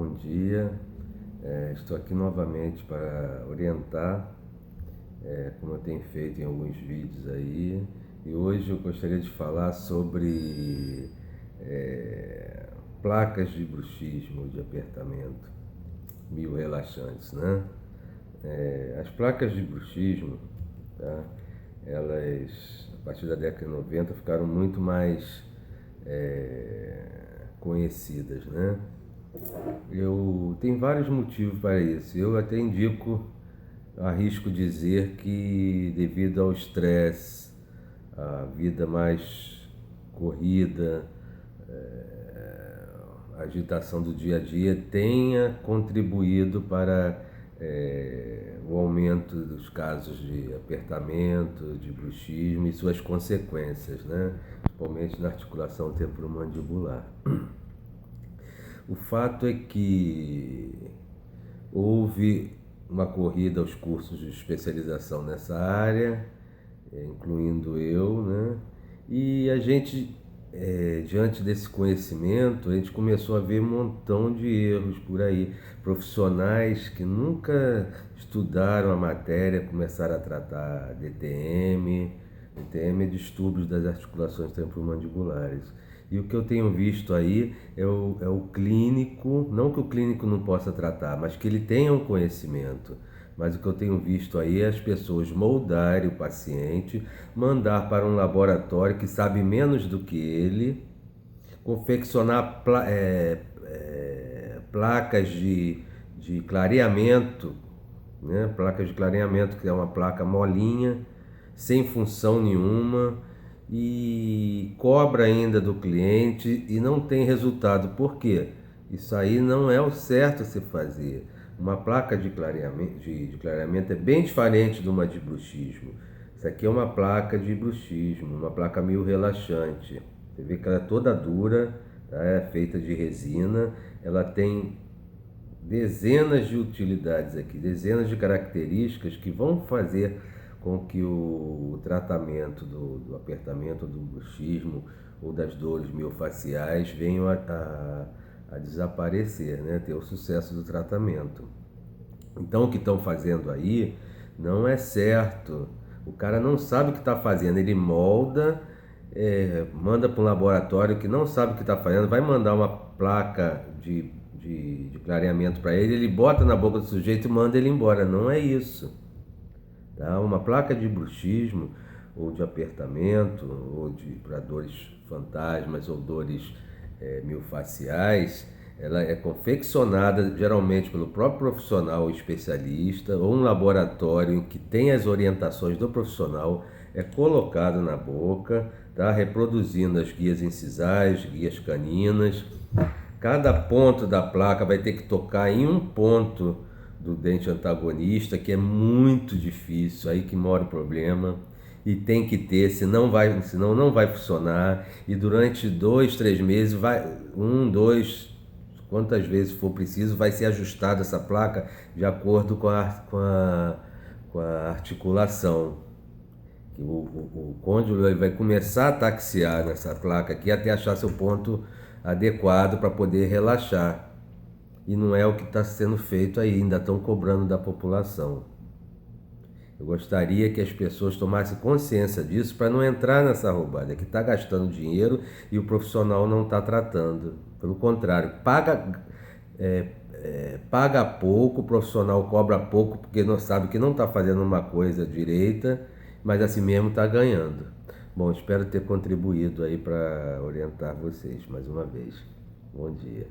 Bom dia, estou aqui novamente para orientar, como eu tenho feito em alguns vídeos aí, e hoje eu gostaria de falar sobre placas de bruxismo, de apertamento, miorrelaxantes, né? As placas de bruxismo, tá? Elas, a partir da década de 90, ficaram muito mais conhecidas, né? Eu tenho vários motivos para isso. Eu até arrisco dizer que devido ao estresse, a vida mais corrida, a agitação do dia a dia tenha contribuído para o aumento dos casos de apertamento, de bruxismo e suas consequências, né? Principalmente na articulação temporomandibular. O fato é que houve uma corrida aos cursos de especialização nessa área, incluindo eu, né? E a gente, diante desse conhecimento, a gente começou a ver um montão de erros por aí. Profissionais que nunca estudaram a matéria começaram a tratar DTM. DTM é distúrbios das articulações temporomandibulares. E o que eu tenho visto aí é o clínico, não que o clínico não possa tratar, mas que ele tenha um conhecimento. Mas o que eu tenho visto aí é as pessoas moldarem o paciente, mandar para um laboratório que sabe menos do que ele, confeccionar placas de clareamento, né? Placas de clareamento, que é uma placa molinha, sem função nenhuma, e cobra ainda do cliente e não tem resultado. Por quê? Isso aí não é o certo a se fazer. Uma placa de clareamento é bem diferente de uma de bruxismo. Isso aqui é uma placa de bruxismo, uma placa meio relaxante. Você vê que ela é toda dura, tá? É feita de resina, ela tem dezenas de utilidades aqui, dezenas de características que vão fazer com que o tratamento do apertamento, do bruxismo ou das dores miofaciais venham a desaparecer, né? Ter o sucesso do tratamento. Então o que estão fazendo aí não é certo. O cara não sabe o que está fazendo, ele molda, manda para um laboratório que não sabe o que está fazendo, vai mandar uma placa de clareamento para ele, ele bota na boca do sujeito e manda ele embora. Não é isso. Tá? Uma placa de bruxismo ou de apertamento ou para dores fantasmas ou dores miofaciais, ela é confeccionada geralmente pelo próprio profissional ou especialista ou um laboratório que tem as orientações do profissional, é colocado na boca, tá? Reproduzindo as guias incisais, guias caninas. Cada ponto da placa vai ter que tocar em um ponto do dente antagonista, que é muito difícil, aí que mora o problema, e tem que ter, senão não vai funcionar, e durante 2, 3 meses, quantas vezes for preciso, vai ser ajustada essa placa de acordo com a articulação. O côndilo ele vai começar a taxiar nessa placa aqui até achar seu ponto adequado para poder relaxar. E não é o que está sendo feito aí, ainda estão cobrando da população. Eu gostaria que as pessoas tomassem consciência disso para não entrar nessa roubada, que está gastando dinheiro e o profissional não está tratando. Pelo contrário, paga pouco, o profissional cobra pouco porque não sabe que não está fazendo uma coisa direita, mas assim mesmo está ganhando. Bom, espero ter contribuído aí para orientar vocês mais uma vez. Bom dia.